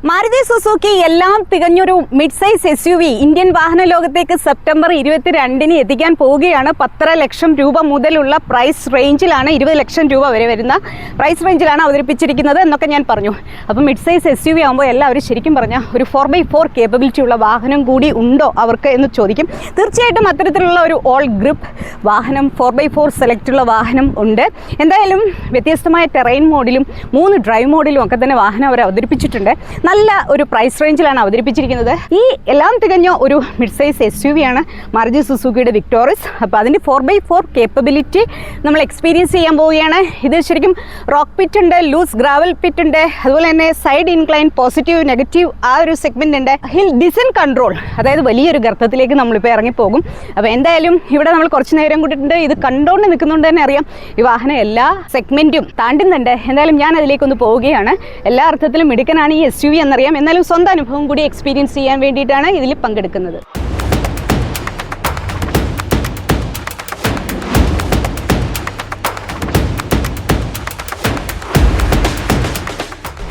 മാരുതി സുസുക്കി എല്ലാം തികഞ്ഞൊരു മിഡ് സൈസ് SUV ഇന്ത്യൻ വാഹന ലോകത്തേക്ക് സെപ്റ്റംബർ 22 എത്തിക്കാൻ പോവുകയാണ്. 10 ലക്ഷം രൂപ മുതലുള്ള പ്രൈസ് റേഞ്ചിലാണ്, 20 ലക്ഷം രൂപ വരെ വരുന്ന പ്രൈസ് റേഞ്ചിലാണ് അവതരിപ്പിച്ചിരിക്കുന്നത് എന്നൊക്കെ ഞാൻ പറഞ്ഞു. അപ്പോൾ മിഡ് സൈസ് SUV ആകുമ്പോൾ എല്ലാവരും ശരിക്കും പറഞ്ഞാൽ ഒരു 4x4 കേപ്പബിലിറ്റി ഉള്ള വാഹനം കൂടി ഉണ്ടോ അവർക്ക് എന്ന് ചോദിക്കും. തീർച്ചയായിട്ടും അത്തരത്തിലുള്ള ഒരു ഓൾ ഗ്രിപ്പ് വാഹനം 4x4 സെലക്ട് ഉള്ള വാഹനം ഉണ്ട്. എന്തായാലും വ്യത്യസ്തമായ ടെറൈൻ മോഡിലും 3 ഡ്രൈവ് മോഡിലും ഒക്കെ തന്നെ വാഹനം അവർ അവതരിപ്പിച്ചിട്ടുണ്ട്. നല്ല ഒരു പ്രൈസ് റേഞ്ചിലാണ് അവതരിപ്പിച്ചിരിക്കുന്നത്. ഈ എല്ലാം തികഞ്ഞ ഒരു മിഡ് സൈസ് SUV ആണ് മാരുതി സുസുക്കിയുടെ വിക്ടോറിസ്. അപ്പോൾ അതിൻ്റെ 4x4 കേപ്പബിലിറ്റി നമ്മൾ എക്സ്പീരിയൻസ് ചെയ്യാൻ പോവുകയാണ്. ഇത് ശരിക്കും റോക്ക് പിറ്റ് ഉണ്ട്, ലൂസ് ഗ്രാവൽ പിറ്റ് ഉണ്ട്, അതുപോലെ തന്നെ സൈഡ് ഇൻക്ലൈൻ, പോസിറ്റീവ്, നെഗറ്റീവ് ആ ഒരു സെഗ്മെൻ്റ് ഉണ്ട്. ഹിൽ ഡിസൻ കൺട്രോൾ, അതായത് വലിയൊരു ഗർത്തത്തിലേക്ക് നമ്മളിപ്പോൾ ഇറങ്ങിപ്പോകും. അപ്പോൾ എന്തായാലും ഇവിടെ നമ്മൾ കുറച്ച് നേരം കൂട്ടിയിട്ടുണ്ട്. ഇത് കണ്ടുകൊണ്ട് നിൽക്കുന്നുണ്ട് തന്നെ അറിയാം ഈ വാഹനം എല്ലാ സെഗ്മെൻറ്റും താണ്ടുന്നുണ്ട്. എന്തായാലും ഞാൻ അതിലേക്കൊന്ന് പോവുകയാണ്. എല്ലാ അർത്ഥത്തിലും മിടുക്കനാണ് ഈ SUV എന്നറിയാം. എന്നാലും സ്വന്തം അനുഭവം കൂടി എക്സ്പീരിയൻസ് ചെയ്യാൻ വേണ്ടിയിട്ടാണ് ഇതിൽ പങ്കെടുക്കുന്നത്.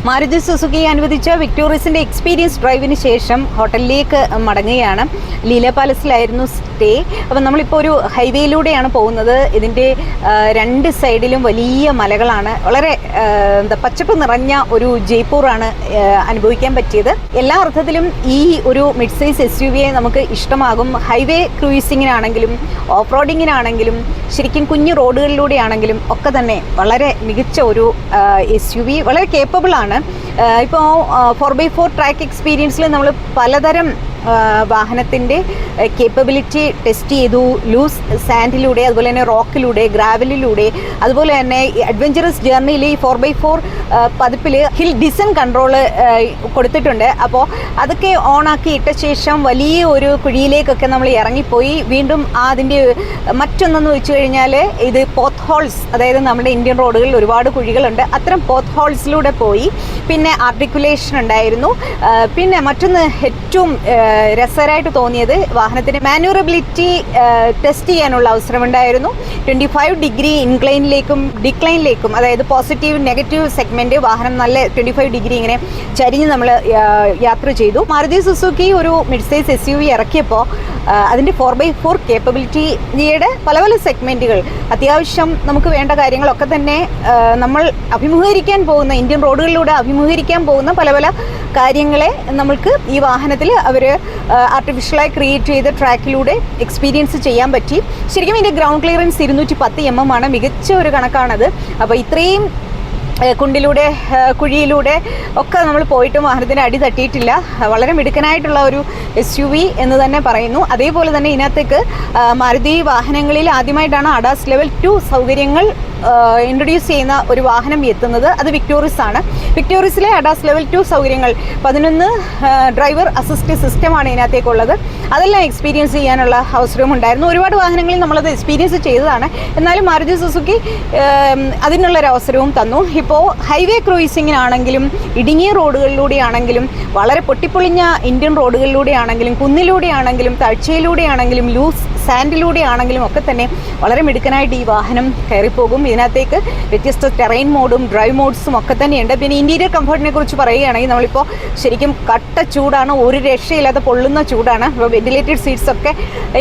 മാരുതി സുസുക്കി അനുവദിച്ച വിക്ടോറിയസിൻ്റെ എക്സ്പീരിയൻസ് ഡ്രൈവിന് ശേഷം ഹോട്ടലിലേക്ക് മടങ്ങുകയാണ്. ലീല പാലസിലായിരുന്നു സ്റ്റേ. അപ്പം നമ്മളിപ്പോൾ ഒരു ഹൈവേയിലൂടെയാണ് പോകുന്നത്. ഇതിൻ്റെ രണ്ട് സൈഡിലും വലിയ മലകളാണ്. വളരെ പച്ചപ്പ് നിറഞ്ഞ ഒരു ജയ്പൂറാണ് അനുഭവിക്കാൻ പറ്റിയത്. എല്ലാ അർത്ഥത്തിലും ഈ ഒരു മിഡ് സൈസ് SUVയെ നമുക്ക് ഇഷ്ടമാകും. ഹൈവേ ക്രൂയിസിങ്ങിനാണെങ്കിലും ഓഫ് റോഡിങ്ങിനാണെങ്കിലും ശരിക്കും കുഞ്ഞു റോഡുകളിലൂടെയാണെങ്കിലും ഒക്കെ തന്നെ വളരെ മികച്ച ഒരു SUV, വളരെ കേപ്പബിളാണ്. ഇപ്പോൾ 4x4 ട്രാക്ക് എക്സ്പീരിയൻസിൽ നമ്മൾ പലതരം വാഹനത്തിൻ്റെ കേപ്പബിലിറ്റി ടെസ്റ്റ് ചെയ്തു. ലൂസ് സാൻഡിലൂടെ, അതുപോലെ തന്നെ റോക്കിലൂടെ, ഗ്രാവലിലൂടെ, അതുപോലെ തന്നെ അഡ്വഞ്ചറസ് ജേർണിയിൽ ഈ 4x4 പതിപ്പിൽ ഹിൽ ഡിസൻ കൺട്രോള് കൊടുത്തിട്ടുണ്ട്. അപ്പോൾ അതൊക്കെ ഓണാക്കി ഇട്ട ശേഷം വലിയ ഒരു കുഴിയിലേക്കൊക്കെ നമ്മൾ ഇറങ്ങിപ്പോയി. വീണ്ടും അതിൻ്റെ മറ്റൊന്നെന്ന് വെച്ച് കഴിഞ്ഞാൽ ഇത് പോത്ത് ഹോൾസ്, അതായത് നമ്മുടെ ഇന്ത്യൻ റോഡുകളിൽ ഒരുപാട് കുഴികളുണ്ട്. അത്തരം പോത്ത് ഹോൾസിലൂടെ പോയി. പിന്നെ ആർട്ടിക്കുലേഷൻ ഉണ്ടായിരുന്നു. പിന്നെ മറ്റൊന്ന് ഏറ്റവും രസകരമായിട്ട് തോന്നിയത് വാഹനത്തിൻ്റെ മാനുവറബിലിറ്റി ടെസ്റ്റ് ചെയ്യാനുള്ള അവസരമുണ്ടായിരുന്നു. 25 ഡിഗ്രി ഇൻക്ലൈനിലേക്കും ഡിക്ലൈനിലേക്കും, അതായത് പോസിറ്റീവ് നെഗറ്റീവ് സെഗ്മെൻറ്റ് വാഹനം നല്ല 25 ഡിഗ്രി ഇങ്ങനെ ചരിഞ്ഞ് നമ്മൾ യാത്ര ചെയ്തു. മാരുതി സുസുക്കി ഒരു മിഡ് സൈസ് SUV ഇറക്കിയപ്പോൾ അതിൻ്റെ 4x4 കേപ്പബിലിറ്റിയുടെ പല പല സെഗ്മെൻറ്റുകൾ, അത്യാവശ്യം നമുക്ക് വേണ്ട കാര്യങ്ങളൊക്കെ തന്നെ നമ്മൾ അഭിമുഖീകരിക്കാൻ പോകുന്ന, ഇന്ത്യൻ റോഡുകളിലൂടെ അഭിമുഖീകരിക്കാൻ പോകുന്ന പല പല കാര്യങ്ങളെ നമ്മൾക്ക് ഈ വാഹനത്തിൽ അവർ ആർട്ടിഫിഷ്യലായി ക്രിയേറ്റ് ചെയ്ത ട്രാക്കിലൂടെ എക്സ്പീരിയൻസ് ചെയ്യാൻ പറ്റി. ശരിക്കും ഇതിൻ്റെ ഗ്രൗണ്ട് ക്ലിയറൻസ് 210 mm ആണ്. മികച്ച ഒരു കണക്കാണത്. അപ്പോൾ ഇത്രയും കുണ്ടിലൂടെ കുഴിയിലൂടെ ഒക്കെ നമ്മൾ പോയിട്ടും വാഹനത്തിൻ്റെ അടി തട്ടിയിട്ടില്ല. വളരെ മിടുക്കനായിട്ടുള്ള ഒരു SUV എന്ന് തന്നെ പറയുന്നു. അതേപോലെ തന്നെ ഇതിനകത്തേക്ക് മാരുതി വാഹനങ്ങളിൽ ആദ്യമായിട്ടാണ് ADAS ലെവൽ 2 സൗകര്യങ്ങൾ ഇൻട്രൊഡ്യൂസ് ചെയ്യുന്ന ഒരു വാഹനം എത്തുന്നത്. അത് വിക്ടോറിയസ് ആണ്. വിക്ടോറിയസിലെ ADAS ലെവൽ 2 സൗകര്യങ്ങൾ 11 ഡ്രൈവർ അസിസ്റ്റ് സിസ്റ്റമാണ് ഇതിനകത്തേക്കുള്ളത്. അതെല്ലാം എക്സ്പീരിയൻസ് ചെയ്യാനുള്ള അവസരവും ഉണ്ടായിരുന്നു. ഒരുപാട് വാഹനങ്ങളിൽ നമ്മളത് എക്സ്പീരിയൻസ് ചെയ്തതാണ്. എന്നാലും മാരുതി സുസുക്കി അതിനുള്ളൊരു അവസരവും തന്നു. ഇപ്പോൾ ഹൈവേ ക്രൂയിസിങ്ങിനാണെങ്കിലും ഇടുങ്ങിയ റോഡുകളിലൂടെയാണെങ്കിലും വളരെ പൊട്ടിപ്പൊളിഞ്ഞ ഇന്ത്യൻ റോഡുകളിലൂടെയാണെങ്കിലും കുന്നിലൂടെയാണെങ്കിലും താഴ്ചയിലൂടെയാണെങ്കിലും ലൂസ് സാൻഡിലൂടെയാണെങ്കിലും ഒക്കെ തന്നെ വളരെ മിടുക്കനായിട്ട് ഈ വാഹനം കയറിപ്പോകും. ഇതിനകത്തേക്ക് വ്യത്യസ്ത ടെറൈൻ മോഡും ഡ്രൈവ് മോഡ്സും ഒക്കെ തന്നെയുണ്ട്. പിന്നെ ഇൻറ്റീരിയർ കംഫർട്ടിനെ കുറിച്ച് പറയുകയാണെങ്കിൽ നമ്മളിപ്പോൾ ശരിക്കും കട്ട ചൂടാണ്, ഒരു രക്ഷയില്ലാത്ത പൊള്ളുന്ന ചൂടാണ്. അപ്പോൾ വെന്റിലേറ്റഡ് സീറ്റ്സ് ഒക്കെ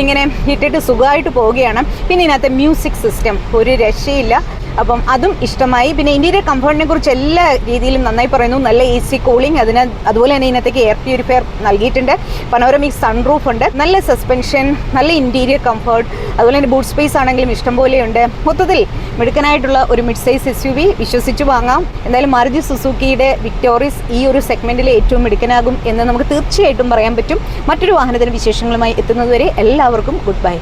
ഇങ്ങനെ ഇട്ടിട്ട് സുഖമായിട്ട് പോവുകയാണ്. പിന്നെ ഇതിനകത്ത് മ്യൂസിക് സിസ്റ്റം ഒരു രക്ഷയില്ല. അപ്പം അതും ഇഷ്ടമായി. പിന്നെ ഇൻറ്റീരിയർ കംഫർട്ടിനെ കുറിച്ച് എല്ലാ രീതിയിലും നന്നായി പറയുന്നു. നല്ല AC കൂളിംഗ്, അതുപോലെ തന്നെ ഇതിനകത്തേക്ക് എയർ പ്യൂരിഫയർ നൽകിയിട്ടുണ്ട്. പനോരമിക് സൺറൂഫ് ഉണ്ട്. നല്ല സസ്പെൻഷൻ, നല്ല ഇൻറ്റീരിയർ കംഫർട്ട്, അതുപോലെ തന്നെ ബൂട്ട് സ്പേസ് ആണെങ്കിലും ഇഷ്ടംപോലെയുണ്ട്. മൊത്തത്തിൽ മിടുക്കനായിട്ടുള്ള ഒരു മിഡ് സൈസ് SUV വിശ്വസിച്ച് വാങ്ങാം. എന്തായാലും മാരുതി സുസുക്കിയുടെ വിക്ടോറിയസ് ഈ ഒരു സെഗ്മെൻറ്റിൽ ഏറ്റവും മിടുക്കനാകും എന്ന് നമുക്ക് തീർച്ചയായിട്ടും പറയാൻ പറ്റും. മറ്റൊരു വാഹനത്തിൻ്റെ വിശേഷങ്ങളുമായി എത്തുന്നതുവരെ എല്ലാവർക്കും ഗുഡ് ബൈ.